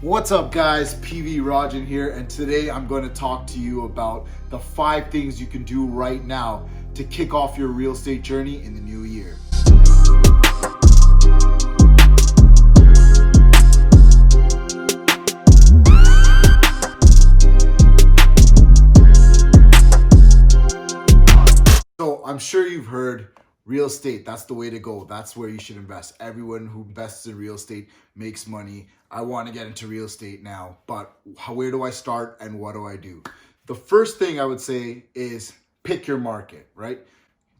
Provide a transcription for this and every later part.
What's up guys, PV Rajan here, and today I'm going to talk to you about the 5 things you can do right now to kick off your real estate journey in the new year. So I'm sure you've heard real estate, that's the way to go. That's where you should invest. Everyone who invests in real estate makes money. I want to get into real estate now, but where do I start and what do I do? The first thing I would say is pick your market, right?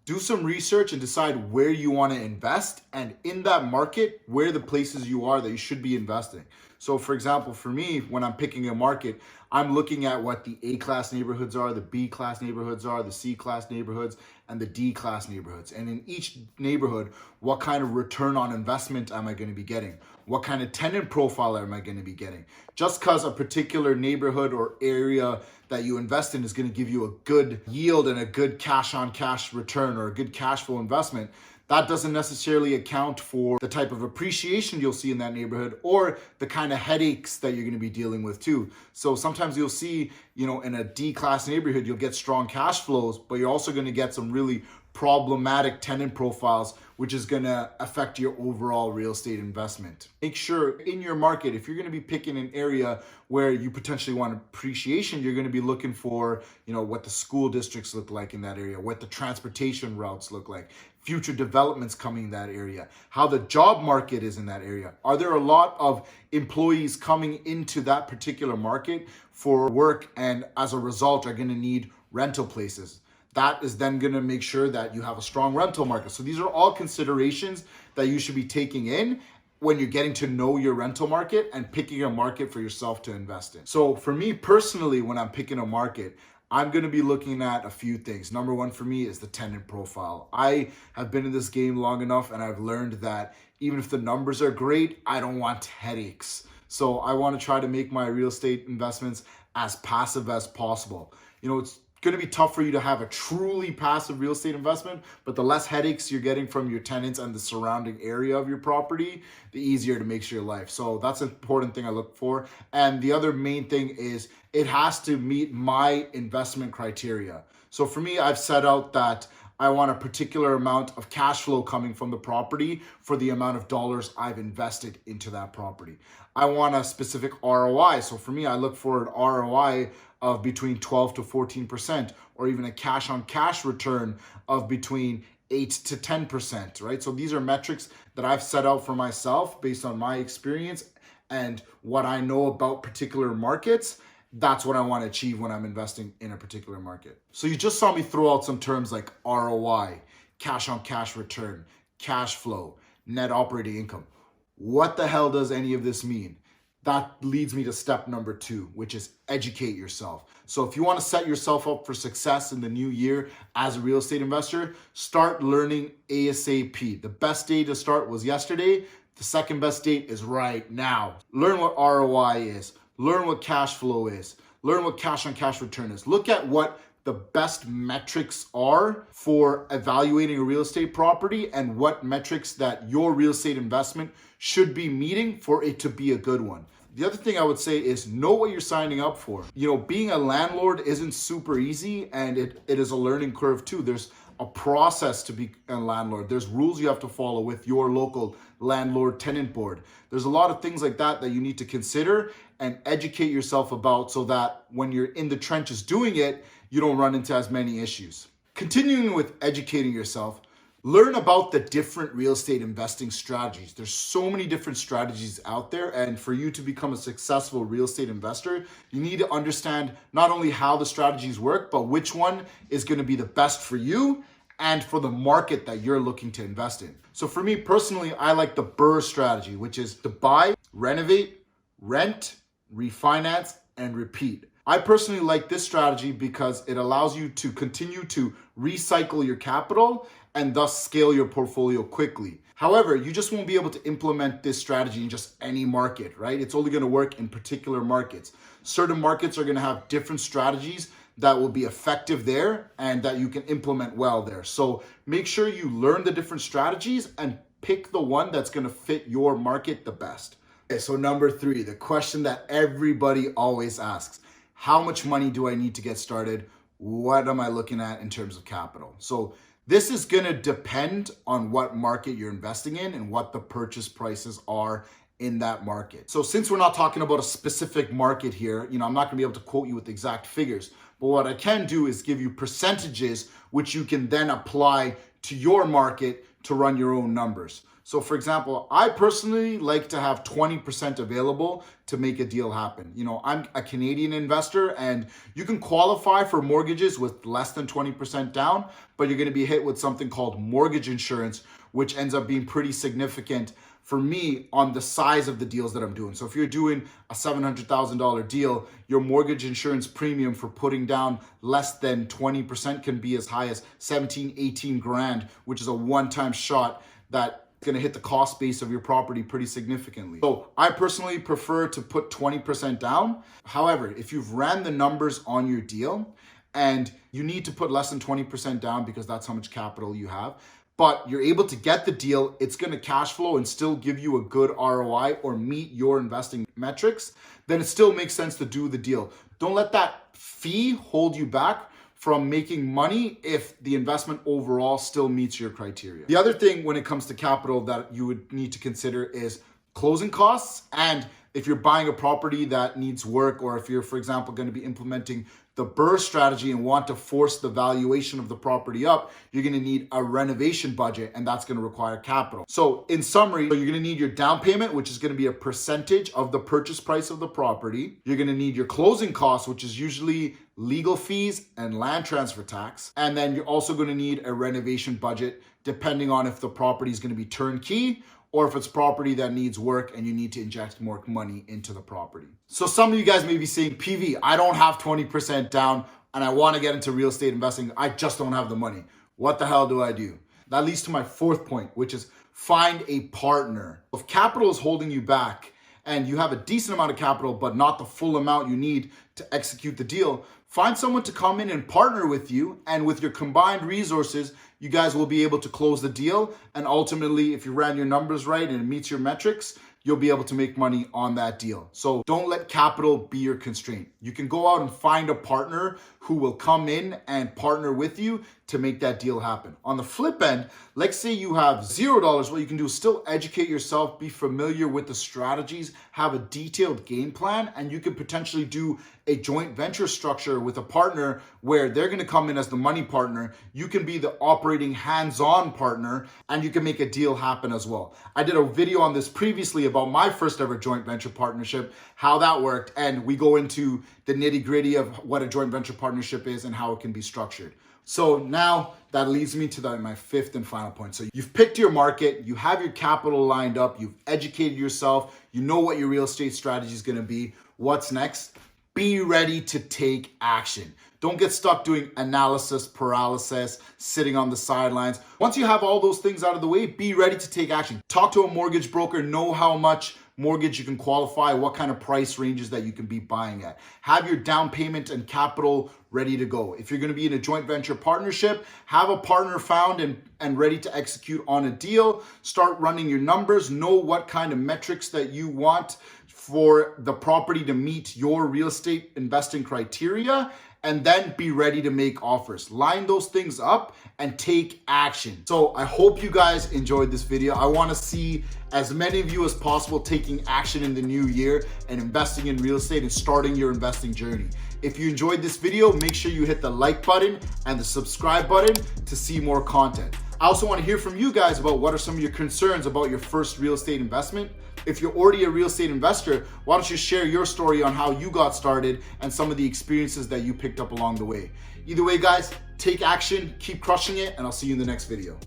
Do some research and decide where you want to invest, and in that market, where the places you are that you should be investing. So for example, for me, when I'm picking a market, I'm looking at what the A-class neighborhoods are, the B-class neighborhoods are, the C-class neighborhoods, and the D-class neighborhoods. And in each neighborhood, what kind of return on investment am I going to be getting? What kind of tenant profile am I going to be getting? Just because a particular neighborhood or area that you invest in is going to give you a good yield and a good cash on cash return or a good cash flow investment, that doesn't necessarily account for the type of appreciation you'll see in that neighborhood or the kind of headaches that you're going to be dealing with too. So sometimes you'll see, in a D-class neighborhood, you'll get strong cash flows, but you're also going to get some really problematic tenant profiles, which is going to affect your overall real estate investment. Make sure in your market, if you're going to be picking an area where you potentially want appreciation, you're going to be looking for, what the school districts look like in that area, what the transportation routes look like, future developments coming in that area, how the job market is in that area. Are there a lot of employees coming into that particular market for work and as a result are going to need rental places? That is then going to make sure that you have a strong rental market. So these are all considerations that you should be taking in when you're getting to know your rental market and picking a market for yourself to invest in. So for me personally, when I'm picking a market, I'm going to be looking at a few things. Number one for me is the tenant profile. I have been in this game long enough and I've learned that even if the numbers are great, I don't want headaches. So I want to try to make my real estate investments as passive as possible. It's going to be tough for you to have a truly passive real estate investment, but the less headaches you're getting from your tenants and the surrounding area of your property, the easier to make your life. So that's an important thing I look for. And the other main thing is it has to meet my investment criteria. So for me, I've set out that I want a particular amount of cash flow coming from the property for the amount of dollars I've invested into that property. I want a specific ROI. So for me, I look for an ROI of between 12 to 14%, or even a cash on cash return of between 8 to 10%, right? So these are metrics that I've set out for myself based on my experience and what I know about particular markets. That's what I want to achieve when I'm investing in a particular market. So you just saw me throw out some terms like ROI, cash on cash return, cash flow, net operating income. What the hell does any of this mean? That leads me to step number 2, which is educate yourself. So if you want to set yourself up for success in the new year as a real estate investor, start learning ASAP. The best day to start was yesterday. The second best date is right now. Learn what ROI is. Learn what cash flow is. Learn what cash on cash return is. Look at what the best metrics are for evaluating a real estate property and what metrics that your real estate investment should be meeting for it to be a good one. The other thing I would say is know what you're signing up for. Being a landlord isn't super easy, and it is a learning curve too. There's a process to be a landlord. There's rules you have to follow with your local landlord tenant board. There's a lot of things like that you need to consider and educate yourself about so that when you're in the trenches doing it, you don't run into as many issues. Continuing with educating yourself, learn about the different real estate investing strategies. There's so many different strategies out there, and for you to become a successful real estate investor, you need to understand not only how the strategies work, but which one is going to be the best for you and for the market that you're looking to invest in. So for me personally, I like the BRRRR strategy, which is to buy, renovate, rent, refinance, and repeat. I personally like this strategy because it allows you to continue to recycle your capital and thus scale your portfolio quickly. However, you just won't be able to implement this strategy in just any market, right? It's only going to work in particular markets. Certain markets are going to have different strategies that will be effective there and that you can implement well there. So make sure you learn the different strategies and pick the one that's going to fit your market the best. Okay, so number 3, the question that everybody always asks: how much money do I need to get started? What am I looking at in terms of capital? So this is going to depend on what market you're investing in and what the purchase prices are in that market. So since we're not talking about a specific market here, I'm not going to be able to quote you with exact figures, but what I can do is give you percentages which you can then apply to your market to run your own numbers. So for example, I personally like to have 20% available to make a deal happen. I'm a Canadian investor, and you can qualify for mortgages with less than 20% down, but you're going to be hit with something called mortgage insurance, which ends up being pretty significant for me on the size of the deals that I'm doing. So if you're doing a $700,000 deal, your mortgage insurance premium for putting down less than 20% can be as high as 17, 18 grand, which is a one-time shot that going to hit the cost base of your property pretty significantly. So I personally prefer to put 20% down. However, if you've ran the numbers on your deal and you need to put less than 20% down because that's how much capital you have, but you're able to get the deal, it's going to cash flow and still give you a good ROI or meet your investing metrics, then it still makes sense to do the deal. Don't let that fee hold you back from making money if the investment overall still meets your criteria. The other thing when it comes to capital that you would need to consider is closing costs. And if you're buying a property that needs work, or if you're, for example, going to be implementing the BRRRR strategy and want to force the valuation of the property up, you're going to need a renovation budget, and that's going to require capital. So in summary, you're going to need your down payment, which is going to be a percentage of the purchase price of the property. You're going to need your closing costs, which is usually legal fees and land transfer tax. And then you're also going to need a renovation budget, depending on if the property is going to be turnkey or if it's property that needs work and you need to inject more money into the property. So some of you guys may be saying, PV, I don't have 20% down and I want to get into real estate investing. I just don't have the money. What the hell do I do? That leads to my 4th point, which is find a partner. If capital is holding you back and you have a decent amount of capital, but not the full amount you need to execute the deal, find someone to come in and partner with you, and with your combined resources, you guys will be able to close the deal. And ultimately, if you ran your numbers right and it meets your metrics, you'll be able to make money on that deal. So don't let capital be your constraint. You can go out and find a partner who will come in and partner with you to make that deal happen. On the flip end, let's say you have $0. What you can do is still educate yourself, be familiar with the strategies, have a detailed game plan, and you could potentially do a joint venture structure with a partner where they're going to come in as the money partner. You can be the operating hands-on partner, and you can make a deal happen as well. I did a video on this previously about my first ever joint venture partnership, how that worked, and we go into the nitty-gritty of what a joint venture partnership is and how it can be structured. So now that leads me to my 5th and final point. So you've picked your market, you have your capital lined up, you've educated yourself, you know what your real estate strategy is going to be. What's next? Be ready to take action. Don't get stuck doing analysis paralysis, sitting on the sidelines. Once you have all those things out of the way, be ready to take action. Talk to a mortgage broker, know how much mortgage you can qualify, what kind of price ranges that you can be buying at. Have your down payment and capital ready to go. If you're going to be in a joint venture partnership, have a partner found and ready to execute on a deal. Start running your numbers, know what kind of metrics that you want for the property to meet your real estate investing criteria, and then be ready to make offers. Line those things up and take action. So I hope you guys enjoyed this video. I want to see as many of you as possible taking action in the new year and investing in real estate and starting your investing journey. If you enjoyed this video, make sure you hit the like button and the subscribe button to see more content. I also want to hear from you guys about what are some of your concerns about your first real estate investment. If you're already a real estate investor, why don't you share your story on how you got started and some of the experiences that you picked up along the way. Either way, guys, take action, keep crushing it, and I'll see you in the next video.